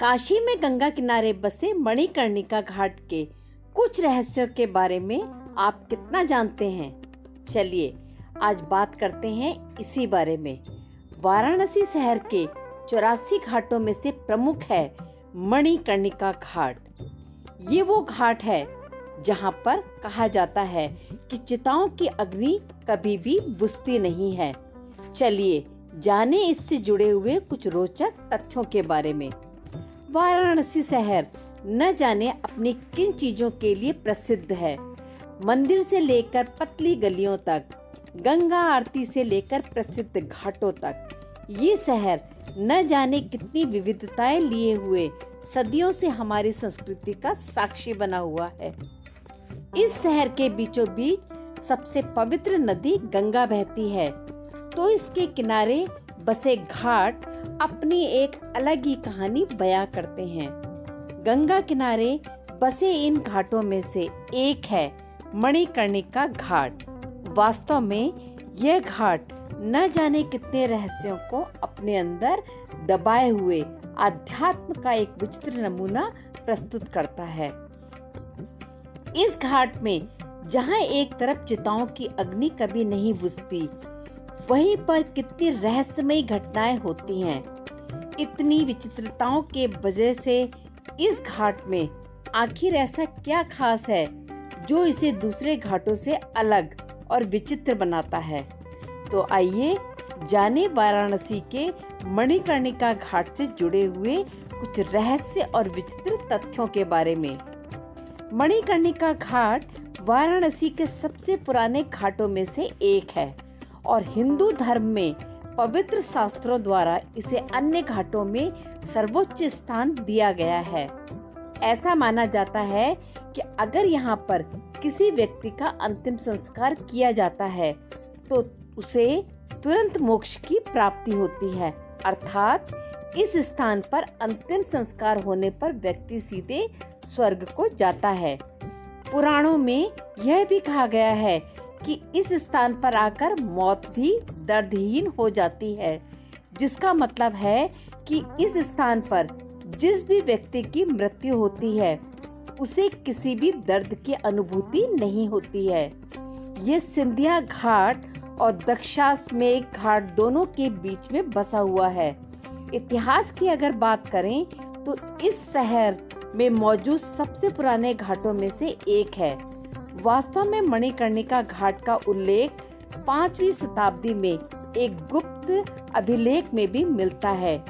काशी में गंगा किनारे बसे मणिकर्णिका घाट के कुछ रहस्यों के बारे में आप कितना जानते हैं? चलिए आज बात करते हैं इसी बारे में। वाराणसी शहर के 84 घाटों में से प्रमुख है मणिकर्णिका घाट। ये वो घाट है जहाँ पर कहा जाता है कि चिताओं की अग्नि कभी भी बुझती नहीं है। चलिए जाने इससे जुड़े हुए कुछ रोचक तथ्यों के बारे में। वाराणसी शहर न जाने अपनी किन चीजों के लिए प्रसिद्ध है। मंदिर से लेकर पतली गलियों तक, गंगा आरती से लेकर प्रसिद्ध घाटों तक, ये शहर न जाने कितनी विविधताएं लिए हुए सदियों से हमारी संस्कृति का साक्षी बना हुआ है। इस शहर के बीचों बीच सबसे पवित्र नदी गंगा बहती है, तो इसके किनारे बसे घाट अपनी एक अलग ही कहानी बयां करते हैं। गंगा किनारे बसे इन घाटों में से एक है मणिकर्णिका घाट। वास्तव में यह घाट न जाने कितने रहस्यों को अपने अंदर दबाए हुए आध्यात्म का एक विचित्र नमूना प्रस्तुत करता है। इस घाट में जहाँ एक तरफ चिताओं की अग्नि कभी नहीं बुझती, वहीं पर कितनी रहस्यमयी घटनाएं होती हैं। इतनी विचित्रताओं के वजह से इस घाट में आखिर ऐसा क्या खास है जो इसे दूसरे घाटों से अलग और विचित्र बनाता है? तो आइए जाने वाराणसी के मणिकर्णिका घाट से जुड़े हुए कुछ रहस्य और विचित्र तथ्यों के बारे में। मणिकर्णिका घाट वाराणसी के सबसे पुराने घाटों में से एक है और हिंदू धर्म में पवित्र शास्त्रों द्वारा इसे अन्य घाटों में सर्वोच्च स्थान दिया गया है। ऐसा माना जाता है कि अगर यहाँ पर किसी व्यक्ति का अंतिम संस्कार किया जाता है तो उसे तुरंत मोक्ष की प्राप्ति होती है, अर्थात इस स्थान पर अंतिम संस्कार होने पर व्यक्ति सीधे स्वर्ग को जाता है। पुराणों में यह भी कहा गया है कि इस स्थान पर आकर मौत भी दर्दहीन हो जाती है, जिसका मतलब है कि इस स्थान पर जिस भी व्यक्ति की मृत्यु होती है उसे किसी भी दर्द की अनुभूति नहीं होती है। ये सिंधिया घाट और दक्षाश्वमेध घाट दोनों के बीच में बसा हुआ है। इतिहास की अगर बात करें तो इस शहर में मौजूद सबसे पुराने घाटों में से एक है। वास्तव में मणिकर्णिका घाट का उल्लेख 5वीं शताब्दी में एक गुप्त अभिलेख में भी मिलता है।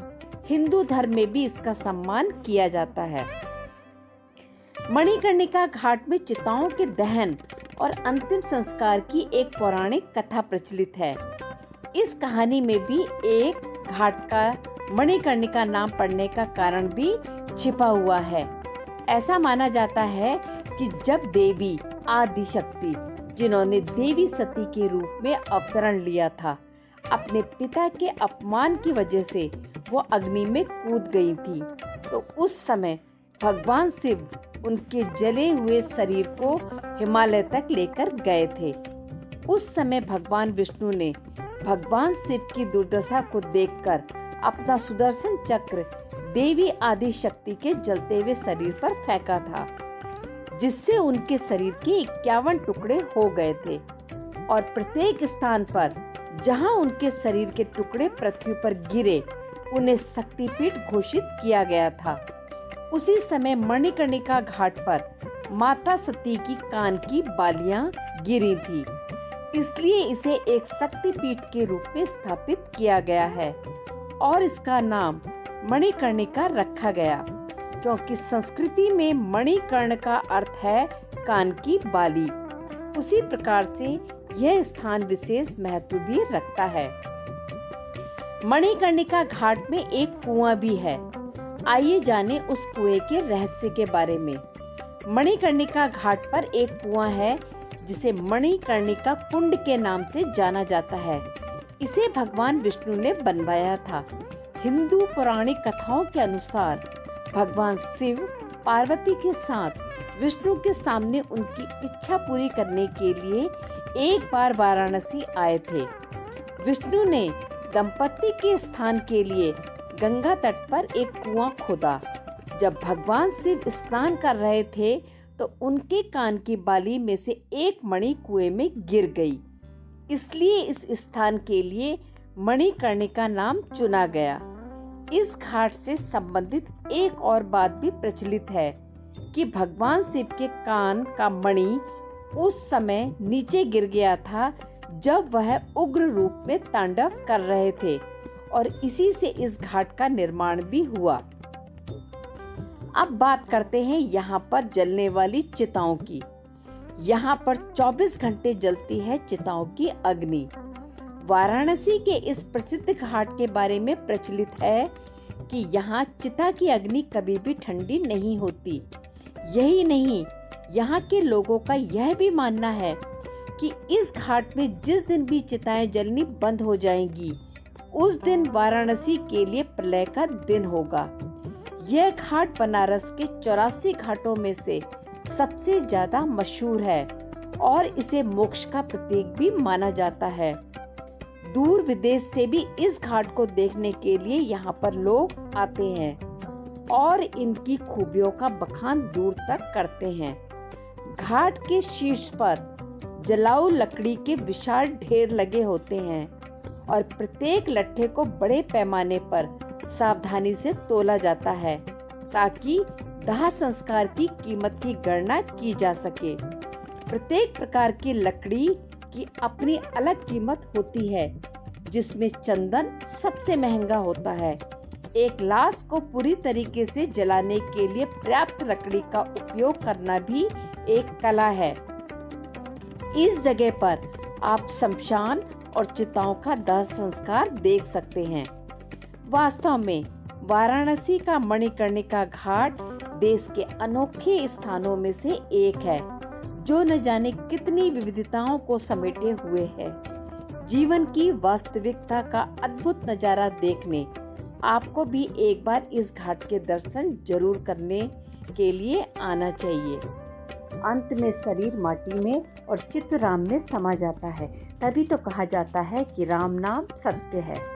हिंदू धर्म में भी इसका सम्मान किया जाता है। मणिकर्णिका घाट में चिताओं के दहन और अंतिम संस्कार की एक पौराणिक कथा प्रचलित है। इस कहानी में भी एक घाट का मणिकर्णिका नाम पड़ने का कारण भी छिपा हुआ है। ऐसा माना जाता है कि जब देवी आदि शक्ति, जिन्होंने देवी सती के रूप में अवतरण लिया था, अपने पिता के अपमान की वजह से वो अग्नि में कूद गई थी, तो उस समय भगवान शिव उनके जले हुए शरीर को हिमालय तक लेकर गए थे। उस समय भगवान विष्णु ने भगवान शिव की दुर्दशा को देखकर अपना सुदर्शन चक्र देवी आदि शक्ति के जलते हुए शरीर पर फेंका था, जिससे उनके शरीर के 51 टुकड़े हो गए थे और प्रत्येक स्थान पर जहां उनके शरीर के टुकड़े पृथ्वी पर गिरे उन्हें शक्तिपीठ घोषित किया गया था। उसी समय मणिकर्णिका घाट पर माता सती की कान की बालियां गिरी थी, इसलिए इसे एक शक्तिपीठ के रूप में स्थापित किया गया है और इसका नाम मणिकर्णिका रखा गया, क्योंकि संस्कृति में मणिकर्ण का अर्थ है कान की बाली। उसी प्रकार से यह स्थान विशेष महत्व भी रखता है। मणिकर्णिका घाट में एक कुआं भी है। आइए जाने उस कुएं के रहस्य के बारे में। मणिकर्णिका घाट पर एक कुआं है जिसे मणिकर्णिका कुंड के नाम से जाना जाता है। इसे भगवान विष्णु ने बनवाया था। हिंदू पौराणिक कथाओं के अनुसार भगवान शिव पार्वती के साथ विष्णु के सामने उनकी इच्छा पूरी करने के लिए एक बार वाराणसी आए थे। विष्णु ने दंपति के स्थान के लिए गंगा तट पर एक कुआं खोदा। जब भगवान शिव स्नान कर रहे थे तो उनके कान की बाली में से एक मणि कुएं में गिर गई। इसलिए इस स्थान के लिए मणिकर्णिका नाम चुना गया। इस घाट से संबंधित एक और बात भी प्रचलित है कि भगवान शिव के कान का मणि उस समय नीचे गिर गया था जब वह उग्र रूप में तांडव कर रहे थे, और इसी से इस घाट का निर्माण भी हुआ। अब बात करते हैं यहाँ पर जलने वाली चिताओं की। यहाँ पर 24 घंटे जलती है चिताओं की अग्नि। वाराणसी के इस प्रसिद्ध घाट के बारे में प्रचलित है कि यहाँ चिता की अग्नि कभी भी ठंडी नहीं होती। यही नहीं, यहाँ के लोगों का यह भी मानना है कि इस घाट में जिस दिन भी चिताएं जलनी बंद हो जाएंगी, उस दिन वाराणसी के लिए प्रलय का दिन होगा। यह घाट बनारस के 84 घाटों में से सबसे ज्यादा मशहूर है और इसे मोक्ष का प्रतीक भी माना जाता है। दूर विदेश से भी इस घाट को देखने के लिए यहाँ पर लोग आते हैं और इनकी खूबियों का बखान दूर तक करते हैं। घाट के शीर्ष पर जलाऊ लकड़ी के विशाल ढेर लगे होते हैं और प्रत्येक लट्ठे को बड़े पैमाने पर सावधानी से तोला जाता है ताकि दाह संस्कार की कीमत की गणना की जा सके। प्रत्येक प्रकार की लकड़ी की अपनी अलग कीमत होती है, जिसमें चंदन सबसे महंगा होता है। एक लाश को पूरी तरीके से जलाने के लिए पर्याप्त लकड़ी का उपयोग करना भी एक कला है। इस जगह पर आप शमशान और चिताओं का दाह संस्कार देख सकते हैं। वास्तव में वाराणसी का मणिकर्णिका घाट देश के अनोखे स्थानों में से एक है, जो न जाने कितनी विविधताओं को समेटे हुए है। जीवन की वास्तविकता का अद्भुत नजारा देखने आपको भी एक बार इस घाट के दर्शन जरूर करने के लिए आना चाहिए। अंत में शरीर माटी में और चित्त राम में समा जाता है, तभी तो कहा जाता है कि राम नाम सत्य है।